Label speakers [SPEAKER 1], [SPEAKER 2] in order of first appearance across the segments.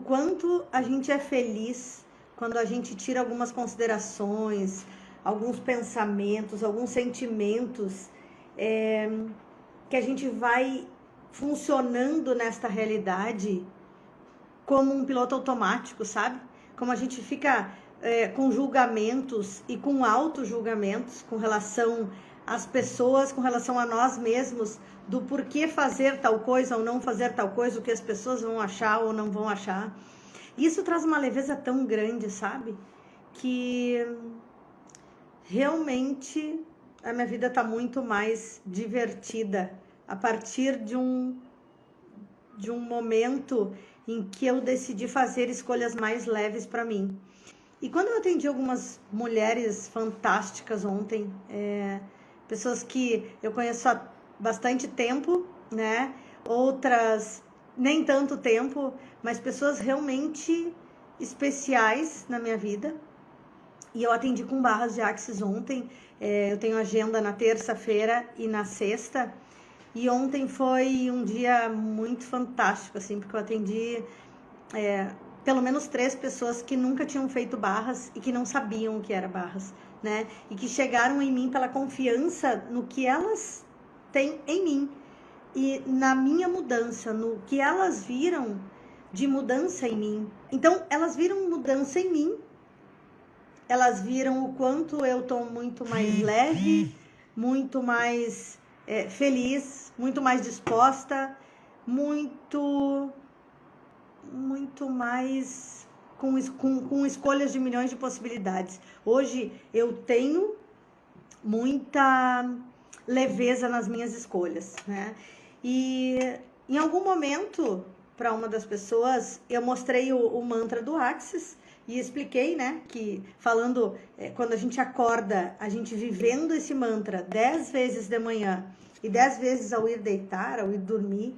[SPEAKER 1] quanto a gente é feliz quando a gente tira algumas considerações, alguns pensamentos, alguns sentimentos, que a gente vai funcionando nesta realidade como um piloto automático, sabe? Como a gente fica com julgamentos e com auto-julgamentos com relação às pessoas, com relação a nós mesmos, do porquê fazer tal coisa ou não fazer tal coisa, o que as pessoas vão achar ou não vão achar. Isso traz uma leveza tão grande, sabe? Que realmente a minha vida está muito mais divertida a partir de um momento em que eu decidi fazer escolhas mais leves para mim. E quando eu atendi algumas mulheres fantásticas ontem, pessoas que eu conheço há bastante tempo, né? Outras nem tanto tempo, mas pessoas realmente especiais na minha vida. E eu atendi com barras de Axis ontem. Eu tenho agenda na terça-feira e na sexta. E ontem foi um dia muito fantástico, assim, porque eu atendi pelo menos 3 pessoas que nunca tinham feito barras e que não sabiam o que era barras, né? E que chegaram em mim pela confiança no que elas têm em mim e na minha mudança, no que elas viram de mudança em mim. Então, elas viram mudança em mim, elas viram o quanto eu tô muito mais leve, muito mais feliz, muito mais disposta, muito mais com escolhas de milhões de possibilidades. Hoje eu tenho muita leveza nas minhas escolhas, né? E em algum momento, para uma das pessoas, eu mostrei o mantra do Axis e expliquei, né, que falando, quando a gente acorda, a gente vivendo esse mantra 10 vezes de manhã e 10 vezes ao ir deitar, ao ir dormir,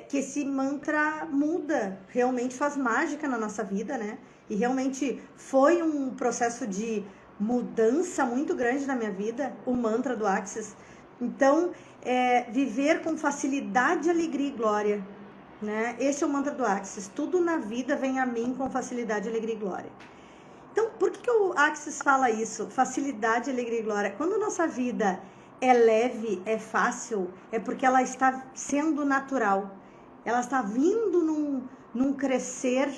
[SPEAKER 1] que esse mantra muda, realmente faz mágica na nossa vida, né? E realmente foi um processo de mudança muito grande na minha vida, o mantra do Axis. Então, viver com facilidade, alegria e glória, né? Este é o mantra do Axis. Tudo na vida vem a mim com facilidade, alegria e glória. Então, por que o Axis fala isso? Facilidade, alegria e glória. Quando a nossa vida é leve, é fácil, é porque ela está sendo natural. Ela está vindo num crescer,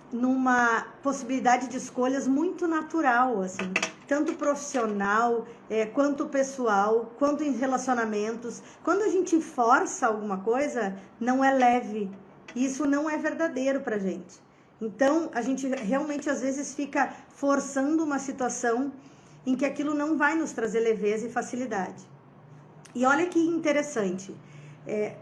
[SPEAKER 1] numa possibilidade de escolhas muito natural, assim, tanto profissional, quanto pessoal, quanto em relacionamentos. Quando a gente força alguma coisa, não é leve. Isso não é verdadeiro pra gente. Então, a gente realmente às vezes fica forçando uma situação em que aquilo não vai nos trazer leveza e facilidade. E olha que interessante.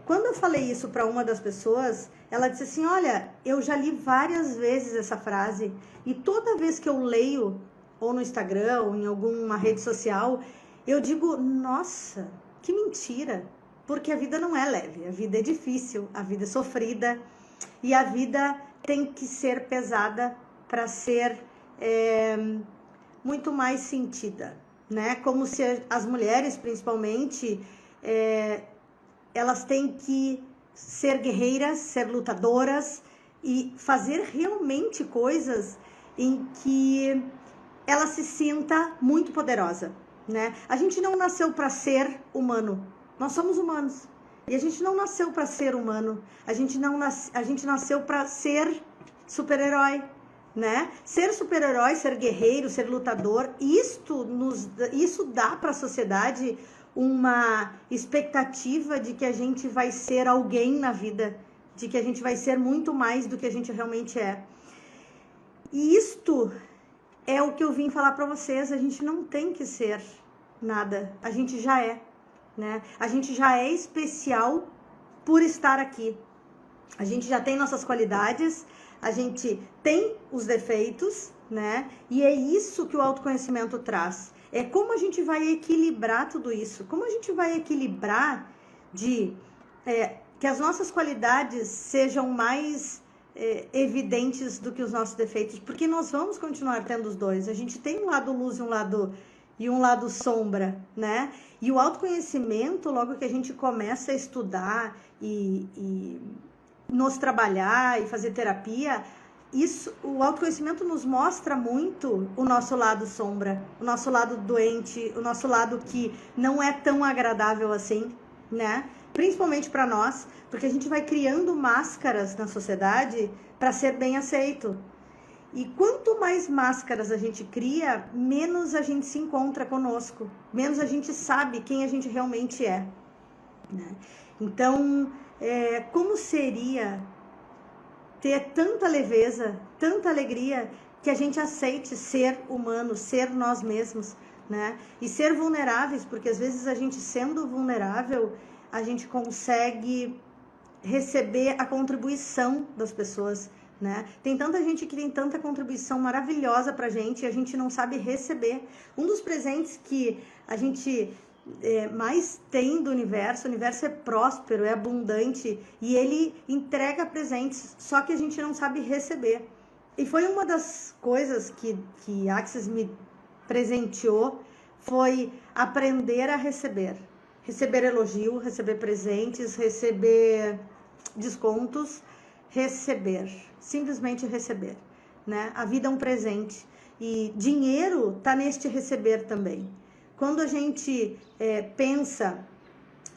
[SPEAKER 1] Quando eu falei isso para uma das pessoas, ela disse assim, olha, eu já li várias vezes essa frase e toda vez que eu leio, ou no Instagram, ou em alguma rede social, eu digo, nossa, que mentira, porque a vida não é leve, a vida é difícil, a vida é sofrida e a vida tem que ser pesada para ser muito mais sentida, né? Como se as mulheres, principalmente, elas têm que ser guerreiras, ser lutadoras e fazer realmente coisas em que ela se sinta muito poderosa, né? A gente não nasceu para ser humano, nós somos humanos. E a gente não nasceu para ser humano, a gente nasceu para ser super-herói, né? Ser super-herói, ser guerreiro, ser lutador, isso dá para a sociedade uma expectativa de que a gente vai ser alguém na vida, de que a gente vai ser muito mais do que a gente realmente é. E isto é o que eu vim falar para vocês, a gente não tem que ser nada, a gente já é, né? A gente já é especial por estar aqui. A gente já tem nossas qualidades, a gente tem os defeitos, né? E é isso que o autoconhecimento traz. É como a gente vai equilibrar tudo isso. Como a gente vai equilibrar que as nossas qualidades sejam mais evidentes do que os nossos defeitos. Porque nós vamos continuar tendo os dois. A gente tem um lado luz e um lado sombra, né? E o autoconhecimento, logo que a gente começa a estudar e nos trabalhar e fazer terapia, o autoconhecimento nos mostra muito o nosso lado sombra, o nosso lado doente, o nosso lado que não é tão agradável assim, né? Principalmente para nós, porque a gente vai criando máscaras na sociedade para ser bem aceito. E quanto mais máscaras a gente cria, menos a gente se encontra conosco, menos a gente sabe quem a gente realmente é, né? Então, como seria ter tanta leveza, tanta alegria, que a gente aceite ser humano, ser nós mesmos, né? E ser vulneráveis, porque às vezes a gente sendo vulnerável, a gente consegue receber a contribuição das pessoas, né? Tem tanta gente que tem tanta contribuição maravilhosa pra gente e a gente não sabe receber. Um dos presentes que a gente mais tem do universo, o universo é próspero, é abundante e ele entrega presentes, só que a gente não sabe receber. E foi uma das coisas que Axis me presenteou, foi aprender a receber. Receber elogio, receber presentes, receber descontos, receber, simplesmente receber, né? A vida é um presente e dinheiro tá neste receber também. Quando a gente pensa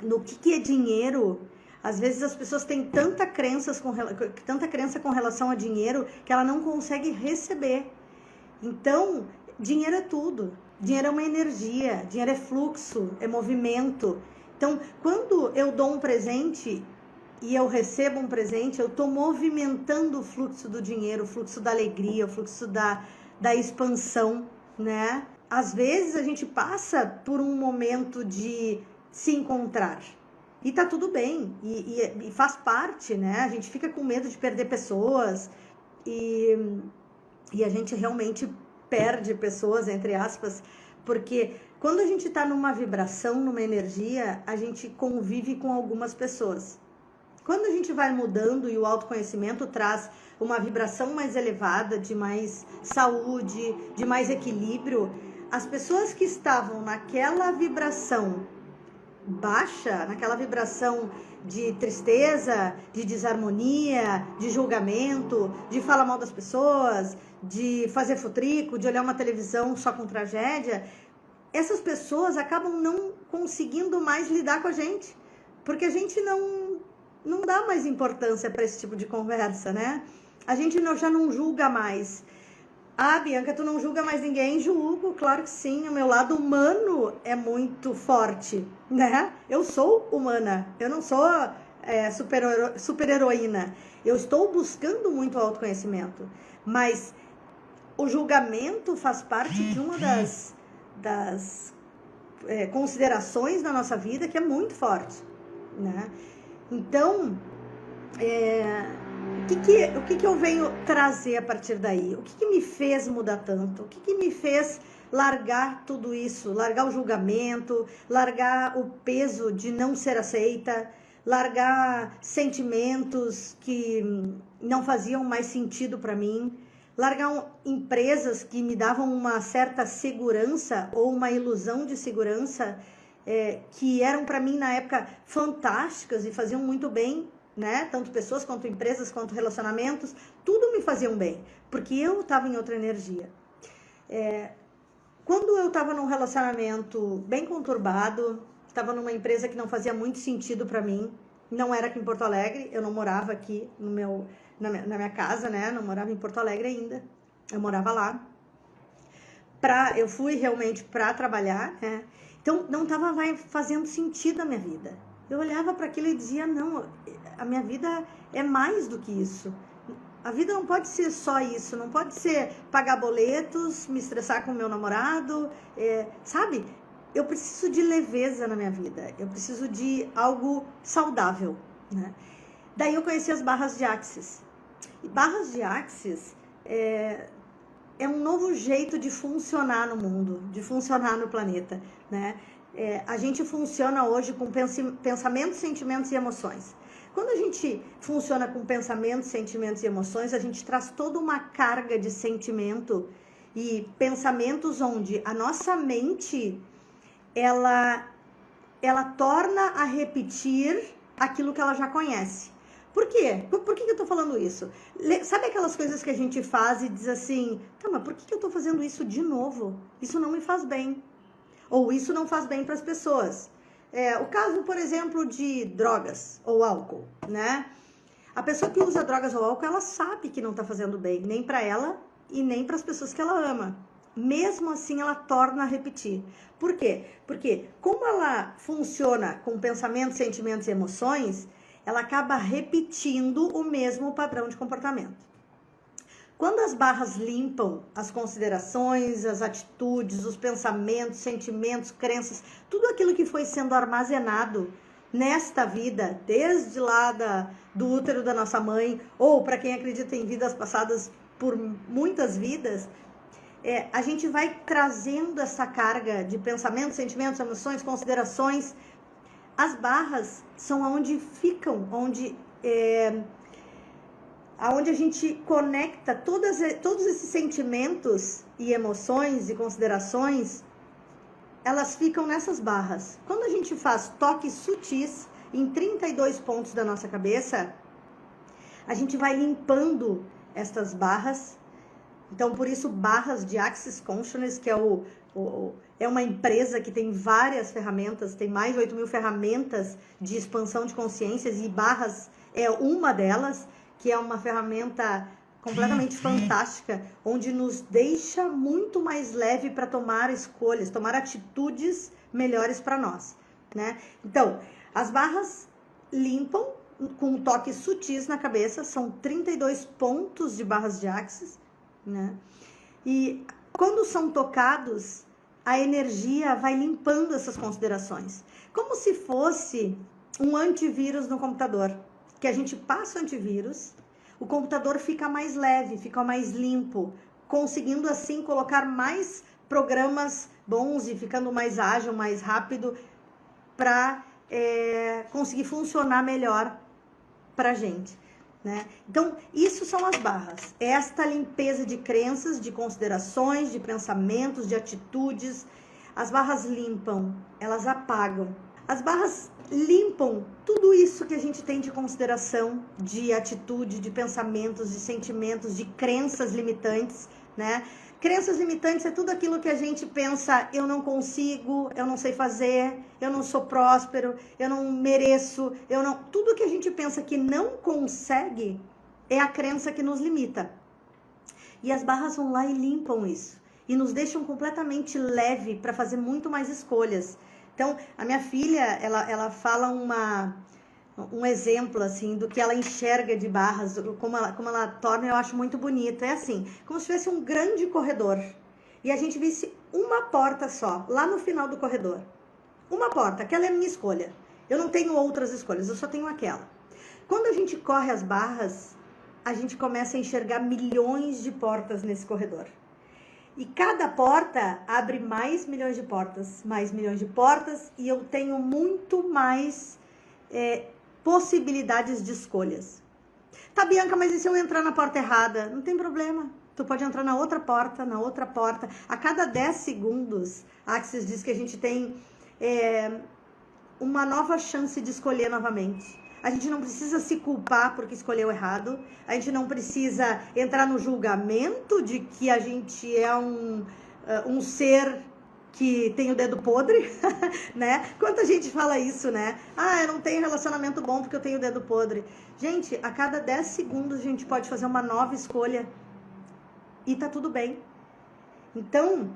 [SPEAKER 1] no que é dinheiro, às vezes as pessoas têm tanta crença com relação a dinheiro que ela não consegue receber. Então, dinheiro é tudo. Dinheiro é uma energia, dinheiro é fluxo, é movimento. Então, quando eu dou um presente e eu recebo um presente, eu estou movimentando o fluxo do dinheiro, o fluxo da alegria, o fluxo da expansão, né? Às vezes a gente passa por um momento de se encontrar e tá tudo bem, e faz parte, né? A gente fica com medo de perder pessoas e a gente realmente perde pessoas, entre aspas, porque quando a gente tá numa vibração, numa energia, a gente convive com algumas pessoas. Quando a gente vai mudando e o autoconhecimento traz uma vibração mais elevada, de mais saúde, de mais equilíbrio, as pessoas que estavam naquela vibração baixa, naquela vibração de tristeza, de desarmonia, de julgamento, de falar mal das pessoas, de fazer futrico, de olhar uma televisão só com tragédia, essas pessoas acabam não conseguindo mais lidar com a gente, porque a gente não dá mais importância para esse tipo de conversa, né? A gente já não julga mais. Ah, Bianca, tu não julga mais ninguém? Julgo, claro que sim. O meu lado humano é muito forte, né? Eu sou humana, eu não sou super heroína. Eu estou buscando muito autoconhecimento, mas o julgamento faz parte de uma das considerações na nossa vida que é muito forte, né? Então, o que eu venho trazer a partir daí? O que me fez mudar tanto? O que me fez largar tudo isso? Largar o julgamento, largar o peso de não ser aceita, largar sentimentos que não faziam mais sentido para mim, largar empresas que me davam uma certa segurança ou uma ilusão de segurança, que eram para mim na época fantásticas e faziam muito bem, né? Tanto pessoas quanto empresas, quanto relacionamentos, tudo me faziam bem, porque eu estava em outra energia. Quando eu estava num relacionamento bem conturbado, estava numa empresa que não fazia muito sentido para mim, não era aqui em Porto Alegre, eu não morava aqui na minha casa, né? Não morava em Porto Alegre ainda, eu morava lá. Eu fui realmente para trabalhar, né? Então não estava fazendo sentido a minha vida. Eu olhava para aquilo e dizia, não, a minha vida é mais do que isso. A vida não pode ser só isso, não pode ser pagar boletos, me estressar com o meu namorado, sabe? Eu preciso de leveza na minha vida, eu preciso de algo saudável, né? Daí eu conheci as barras de Axis. E barras de Axis é um novo jeito de funcionar no mundo, de funcionar no planeta, né? A gente funciona hoje com pensamentos, sentimentos e emoções. Quando a gente funciona com pensamentos, sentimentos e emoções, a gente traz toda uma carga de sentimento e pensamentos onde a nossa mente, ela torna a repetir aquilo que ela já conhece. Por quê? Por que eu tô falando isso? Sabe aquelas coisas que a gente faz e diz assim, tá, mas por que eu tô fazendo isso de novo? Isso não me faz bem. Ou isso não faz bem para as pessoas. O caso, por exemplo, de drogas ou álcool, né? A pessoa que usa drogas ou álcool, ela sabe que não tá fazendo bem, nem para ela e nem para as pessoas que ela ama. Mesmo assim, ela torna a repetir. Por quê? Porque como ela funciona com pensamentos, sentimentos e emoções, ela acaba repetindo o mesmo padrão de comportamento. Quando as barras limpam as considerações, as atitudes, os pensamentos, sentimentos, crenças, tudo aquilo que foi sendo armazenado nesta vida, desde lá do útero da nossa mãe, ou para quem acredita em vidas passadas por muitas vidas, a gente vai trazendo essa carga de pensamentos, sentimentos, emoções, considerações. As barras são onde ficam, onde a gente conecta todos esses sentimentos e emoções e considerações, elas ficam nessas barras. Quando a gente faz toques sutis em 32 pontos da nossa cabeça, a gente vai limpando estas barras. Então, por isso, barras de Access Consciousness, que é uma empresa que tem várias ferramentas, tem mais de 8.000 ferramentas de expansão de consciências, e barras é uma delas, que é uma ferramenta completamente fantástica, onde nos deixa muito mais leve para tomar escolhas, tomar atitudes melhores para nós, né? Então, as barras limpam com toques sutis na cabeça, são 32 pontos de barras de Access, né? E quando são tocados, a energia vai limpando essas considerações, como se fosse um antivírus no computador, que a gente passa o antivírus, o computador fica mais leve, fica mais limpo, conseguindo assim colocar mais programas bons e ficando mais ágil, mais rápido, para conseguir funcionar melhor para a gente, né? Então, isso são as barras. Esta limpeza de crenças, de considerações, de pensamentos, de atitudes. As barras limpam, elas apagam. As barras limpam tudo isso que a gente tem de consideração, de atitude, de pensamentos, de sentimentos, de crenças limitantes, né? Crenças limitantes é tudo aquilo que a gente pensa, eu não consigo, eu não sei fazer, eu não sou próspero, eu não mereço, tudo que a gente pensa que não consegue é a crença que nos limita. E as barras vão lá e limpam isso, e nos deixam completamente leve para fazer muito mais escolhas. Então, a minha filha, ela fala um exemplo, assim, do que ela enxerga de barras, como ela torna, eu acho muito bonito. É assim, como se tivesse um grande corredor, e a gente visse uma porta só, lá no final do corredor. Uma porta, aquela é a minha escolha. Eu não tenho outras escolhas, eu só tenho aquela. Quando a gente corre as barras, a gente começa a enxergar milhões de portas nesse corredor. E cada porta abre mais milhões de portas, e eu tenho muito mais possibilidades de escolhas. Tá, Bianca, mas e se eu entrar na porta errada? Não tem problema. Tu pode entrar na outra porta, na outra porta. A cada 10 segundos, a Access diz que a gente tem uma nova chance de escolher novamente. A gente não precisa se culpar porque escolheu errado. A gente não precisa entrar no julgamento de que a gente é um ser que tem o dedo podre, né? Quanta gente fala isso, né? Ah, eu não tenho relacionamento bom porque eu tenho o dedo podre. Gente, a cada 10 segundos a gente pode fazer uma nova escolha e tá tudo bem. Então,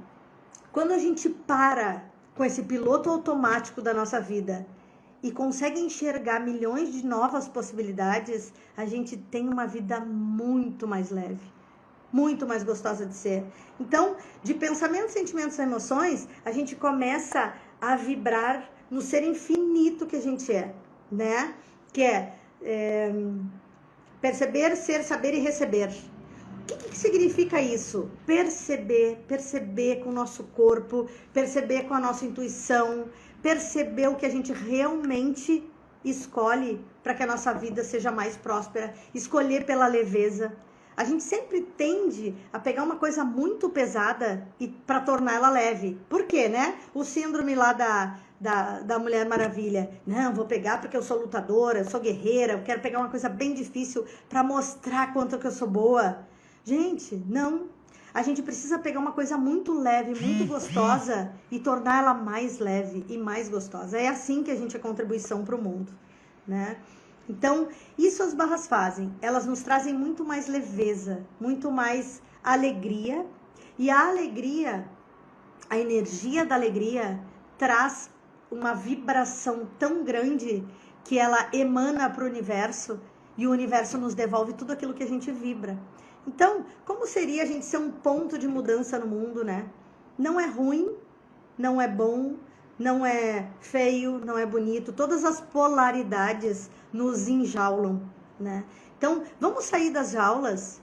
[SPEAKER 1] quando a gente para com esse piloto automático da nossa vida e consegue enxergar milhões de novas possibilidades, a gente tem uma vida muito mais leve, muito mais gostosa de ser. Então, de pensamentos, sentimentos e emoções, a gente começa a vibrar no ser infinito que a gente é, né? Que é perceber, ser, saber e receber. O que significa isso? Perceber com o nosso corpo, perceber com a nossa intuição, perceber o que a gente realmente escolhe para que a nossa vida seja mais próspera, escolher pela leveza. A gente sempre tende a pegar uma coisa muito pesada e para tornar ela leve. Por quê, né? O síndrome lá da Mulher Maravilha. Não, vou pegar porque eu sou lutadora, eu sou guerreira, eu quero pegar uma coisa bem difícil para mostrar quanto que eu sou boa. Gente, não. A gente precisa pegar uma coisa muito leve, muito gostosa e tornar ela mais leve e mais gostosa. É assim que a gente é contribuição para o mundo, né? Então, isso as barras fazem. Elas nos trazem muito mais leveza, muito mais alegria. E a alegria, a energia da alegria, traz uma vibração tão grande que ela emana para o universo e o universo nos devolve tudo aquilo que a gente vibra. Então, como seria a gente ser um ponto de mudança no mundo, né? Não é ruim, não é bom, não é feio, não é bonito. Todas as polaridades nos enjaulam, né? Então, vamos sair das jaulas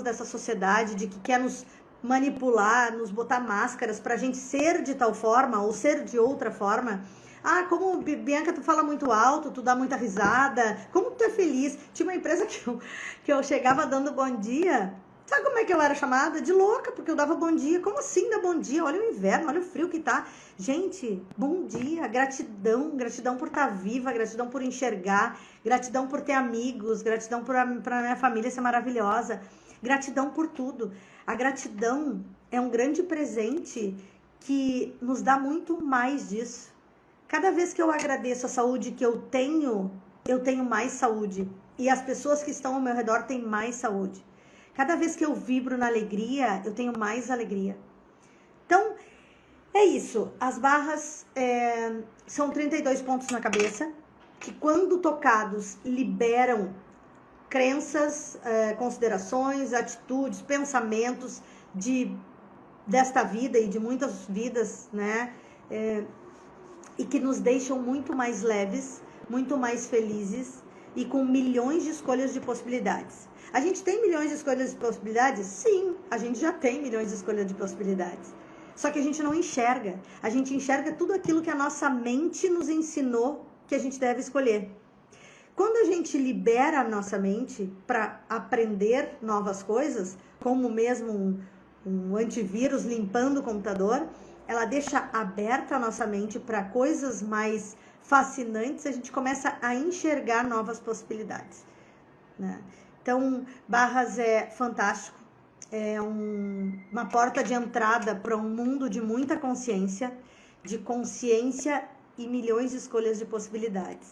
[SPEAKER 1] dessa sociedade de que quer nos manipular, nos botar máscaras pra gente ser de tal forma ou ser de outra forma. Ah, como Bianca, tu fala muito alto, tu dá muita risada, como tu é feliz. Tinha uma empresa que eu chegava dando bom dia. Sabe como é que eu era chamada? De louca, porque eu dava bom dia. Como assim dar bom dia? Olha o inverno, olha o frio que tá. Gente, bom dia, gratidão. Gratidão por estar viva, gratidão por enxergar, gratidão por ter amigos, gratidão por a minha família ser maravilhosa. Gratidão por tudo. A gratidão é um grande presente que nos dá muito mais disso. Cada vez que eu agradeço a saúde que eu tenho mais saúde. E as pessoas que estão ao meu redor têm mais saúde. Cada vez que eu vibro na alegria, eu tenho mais alegria. Então, é isso. As barras são 32 pontos na cabeça, que quando tocados, liberam crenças, considerações, atitudes, pensamentos desta vida e de muitas vidas, né? E que nos deixam muito mais leves, muito mais felizes e com milhões de escolhas de possibilidades. A gente tem milhões de escolhas de possibilidades? Sim, a gente já tem milhões de escolhas de possibilidades. Só que a gente não enxerga. A gente enxerga tudo aquilo que a nossa mente nos ensinou que a gente deve escolher. Quando a gente libera a nossa mente para aprender novas coisas, como mesmo um antivírus limpando o computador, ela deixa aberta a nossa mente para coisas mais fascinantes, a gente começa a enxergar novas possibilidades, né? Então, barras é fantástico, é uma porta de entrada para um mundo de muita consciência e milhões de escolhas de possibilidades.